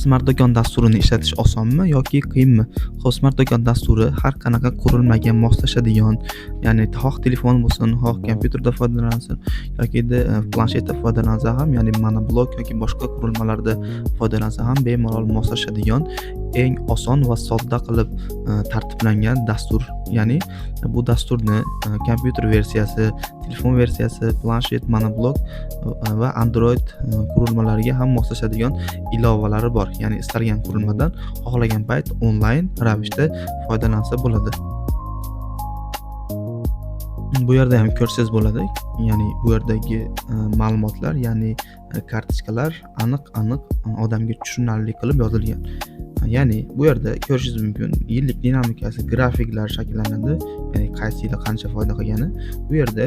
Smart do'kon dasturini ishlatish osonmi yoki qiyinmi? Xo'p, Smart do'kon dasturi har qanaqa qurilmaga moslashadigan, ya'ni xoh telefon bo'lsin, xoh kompyuterda foydalansin yokida planshetda foydalansa ham, ya'ni monoblok yoki boshqa qurilmalarda foydalansa ham bemalol moslashadigan eng oson va sodda qilib tartiblangan dastur. Ya'ni bu dasturni kompyuter versiyasi, telefon versiyasi, planshet, monoblok va Android qurilmalariga ham moslashadigan ilovalari bor. Ya'ni istalgan qurilmadan xohlagan payt onlayn ravishda foydalansa bo'ladi. Bu yerda ham ko'rsangiz bo'ladi. Ya'ni bu yerdagi ma'lumotlar, ya'ni kartochkalar aniq odamga tushunarli qilib yozilgan. Ya'ni bu yerda ko'rishingiz mumkin, yillik dinamikasi, grafiklar shakllanadi. Ya'ni qaysi yilda qancha foyda qilgani. Bu yerda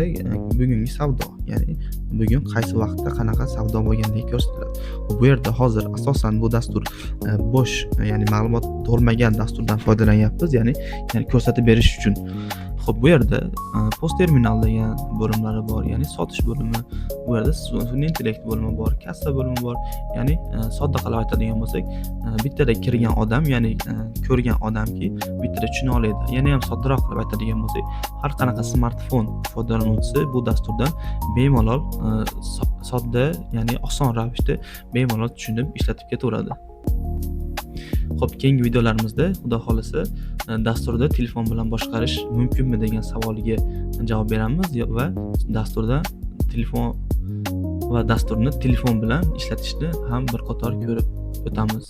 bugungi savdo, ya'ni bugun qaysi vaqtda qanaqa savdo bo'lganligi ko'rsatiladi. Bu yerda hozir asosan bu dastur bo'sh, ya'ni ma'lumot to'lmagan dasturdan foydalanyapmiz, ya'ni ko'rsatib berish uchun. Xo'p, bu yerda post terminal degan bo'limlari bor, ya'ni sotish bo'limi. Bu yerda sun'iy intellekt bo'limi bor, kassa bo'limi bor. Ya'ni sodda qilib aytadigan bo'lsak, bittada kirgan odam, ya'ni ko'rgan odamki bittada tushuna oladi. Yana ham soddaroq qilib aytadigan bo'lsak, har qanaqa smartfon foydalanuvchisi bu dasturdan bemalol sodda, ya'ni oson ravishda bemalol tushunib ishlatib ketaveradi. Xo'p, keyingi videolarimizda xudo xolasa dasturda telefon bilan boshqarish mumkinmi degan savoliga javob beramiz va dasturni telefon bilan ishlatishni ham bir qator ko'rib o'tamiz.